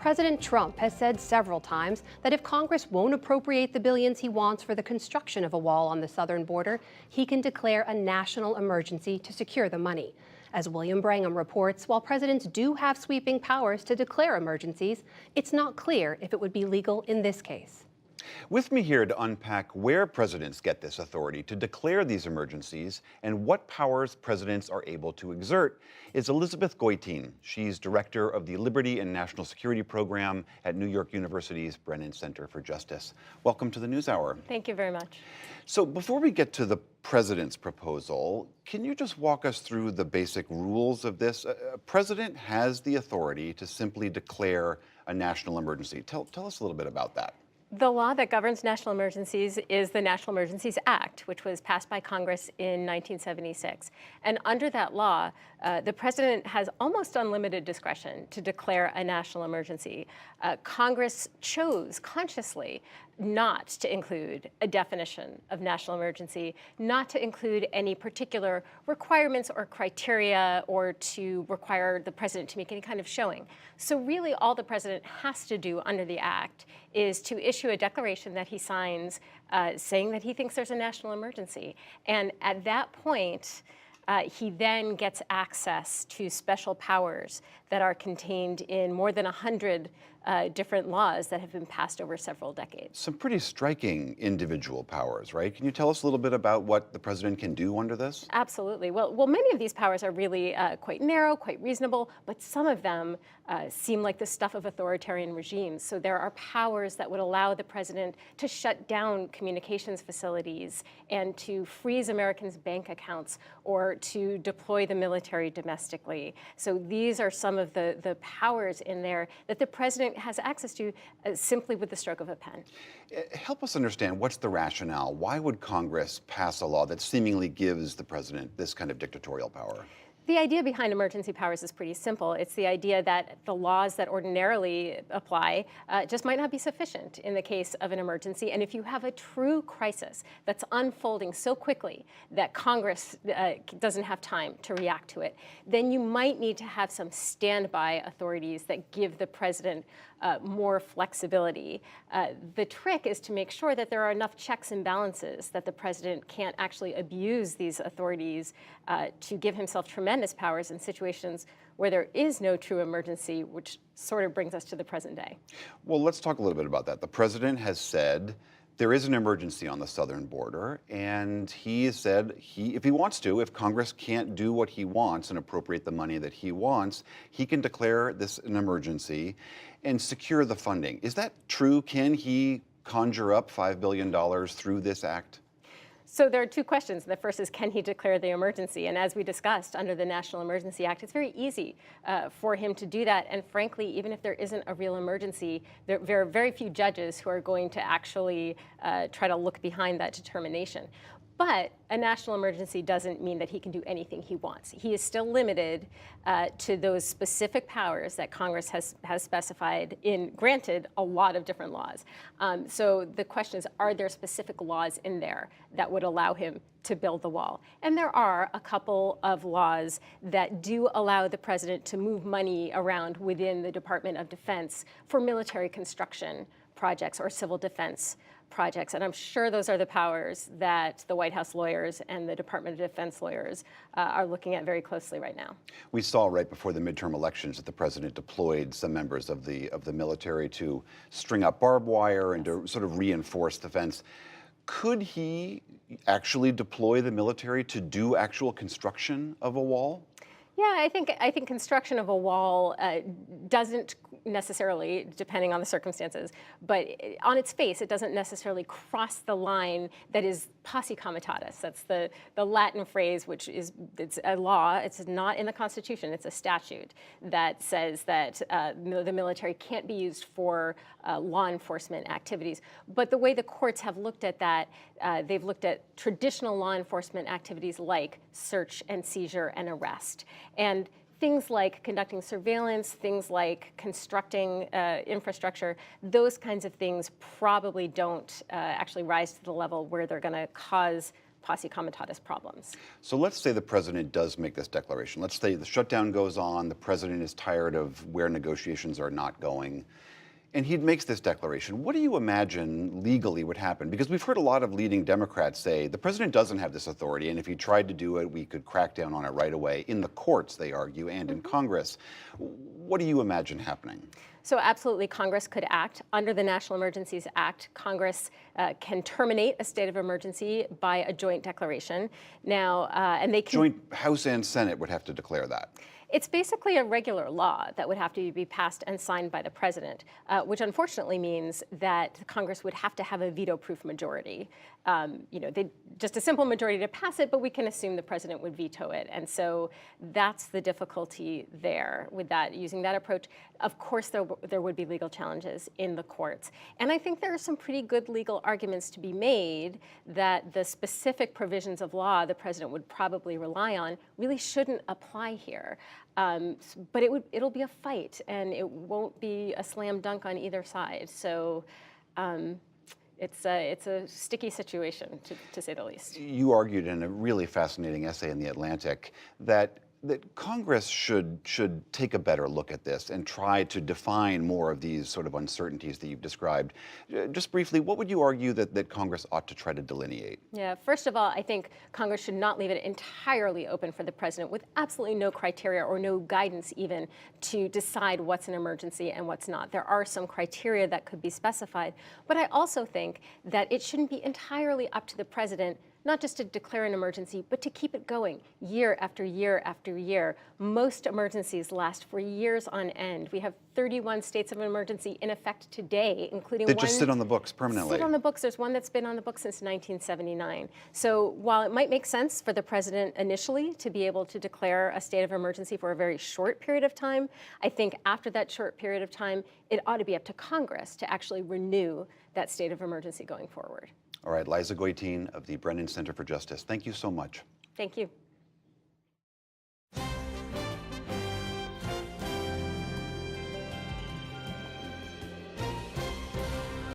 President Trump has said several times that if Congress won't appropriate the billions he wants for the construction of a wall on the southern border, he can declare a national emergency to secure the money. As William Brangham reports, while presidents do have sweeping powers to declare emergencies, it's not clear if it would be legal in this case. With me here to unpack where presidents get this authority to declare these emergencies and what powers presidents are able to exert is Elizabeth Goitein. She's director of the Liberty and National Security Program at New York University's Brennan Center for Justice. Welcome to the NewsHour. Thank you very much. So before we get to the president's proposal, can you just walk us through the basic rules of this? A president has the authority to simply declare a national emergency. Tell us a little bit about that. The law that governs national emergencies is the National Emergencies Act, which was passed by Congress in 1976. And under that law, the president has almost unlimited discretion to declare a national emergency. Congress chose consciously not to include a definition of national emergency, not to include any particular requirements or criteria, or to require the president to make any kind of showing. So really all the president has to do under the act is to issue a declaration that he signs saying that he thinks there's a national emergency. And at that point, he then gets access to special powers that are contained in more than 100 different laws that have been passed over several decades. Some pretty striking individual powers, right? Can you tell us a little bit about what the president can do under this? Absolutely. Well, many of these powers are really quite narrow, quite reasonable, but some of them seem like the stuff of authoritarian regimes. So there are powers that would allow the president to shut down communications facilities and to freeze Americans' bank accounts or to deploy the military domestically. So these are some of the powers in there that the president has access to simply with the stroke of a pen. Help us understand, what's the rationale? Why would Congress pass a law that seemingly gives the president this kind of dictatorial power? The idea behind emergency powers is pretty simple. It's the idea that the laws that ordinarily apply just might not be sufficient in the case of an emergency. And if you have a true crisis that's unfolding so quickly that Congress doesn't have time to react to it, then you might need to have some standby authorities that give the president more flexibility. The trick is to make sure that there are enough checks and balances that the president can't actually abuse these authorities to give himself tremendous powers in situations where there is no true emergency, which sort of brings us to the present day. Well, let's talk a little bit about that. The president has said there is an emergency on the southern border, and he has said if he wants to, if Congress can't do what he wants and appropriate the money that he wants, he can declare this an emergency and secure the funding. Is that true? Can he conjure up $5 billion through this act? So there are two questions. The first is, can he declare the emergency? And as we discussed, under the National Emergency Act, it's very easy for him to do that. And frankly, even if there isn't a real emergency, there are very few judges who are going to actually try to look behind that determination. But a national emergency doesn't mean that he can do anything he wants. He is still limited to those specific powers that Congress has specified in, granted, a lot of different laws. So the question is, are there specific laws in there that would allow him to build the wall? And there are a couple of laws that do allow the president to move money around within the Department of Defense for military construction projects or civil defense projects. And I'm sure those are the powers that the White House lawyers and the Department of Defense lawyers are looking at very closely right now. We saw right before the midterm elections that the president deployed some members of the military to string up barbed wire and to sort of reinforce the fence. Could he actually deploy the military to do actual construction of a wall? Yeah, I think construction of a wall doesn't necessarily, depending on the circumstances, but on its face, it doesn't necessarily cross the line that is posse comitatus. That's the Latin phrase, which is, it's a law. It's not in the Constitution. It's a statute that says that the military can't be used for law enforcement activities. But the way the courts have looked at that, they've looked at traditional law enforcement activities like search and seizure and arrest. And things like conducting surveillance, things like constructing infrastructure, those kinds of things probably don't actually rise to the level where they're going to cause posse comitatus problems. So let's say the president does make this declaration. Let's say the shutdown goes on, the president is tired of where negotiations are not going, and he makes this declaration. What do you imagine legally would happen? Because we've heard a lot of leading Democrats say the president doesn't have this authority, and if he tried to do it, we could crack down on it right away. In the courts, they argue, and in Congress. What do you imagine happening? So absolutely, Congress could act. Under the National Emergencies Act, Congress can terminate a state of emergency by a joint declaration. Now, and they can— Joint House and Senate would have to declare that. It's basically a regular law that would have to be passed and signed by the president, which unfortunately means that Congress would have to have a veto-proof majority. Just a simple majority to pass it, but we can assume the president would veto it. And so that's the difficulty there with that, using that approach. Of course, there would be legal challenges in the courts. And I think there are some pretty good legal arguments to be made that the specific provisions of law the president would probably rely on really shouldn't apply here. But it'll be a fight, and it won't be a slam dunk on either side. So it's a sticky situation, to say the least. You argued in a really fascinating essay in The Atlantic that Congress should take a better look at this and try to define more of these sort of uncertainties that you've described. Just briefly, what would you argue that Congress ought to try to delineate? Yeah, first of all, I think Congress should not leave it entirely open for the president with absolutely no criteria or no guidance even to decide what's an emergency and what's not. There are some criteria that could be specified, but I also think that it shouldn't be entirely up to the president not just to declare an emergency, but to keep it going year after year after year. Most emergencies last for years on end. We have 31 states of emergency in effect today, including That just sit on the books permanently. Sit on the books. There's one that's been on the books since 1979. So while it might make sense for the president initially to be able to declare a state of emergency for a very short period of time, I think after that short period of time, it ought to be up to Congress to actually renew that state of emergency going forward. All right, Liza Goitein of the Brennan Center for Justice, thank you so much. Thank you.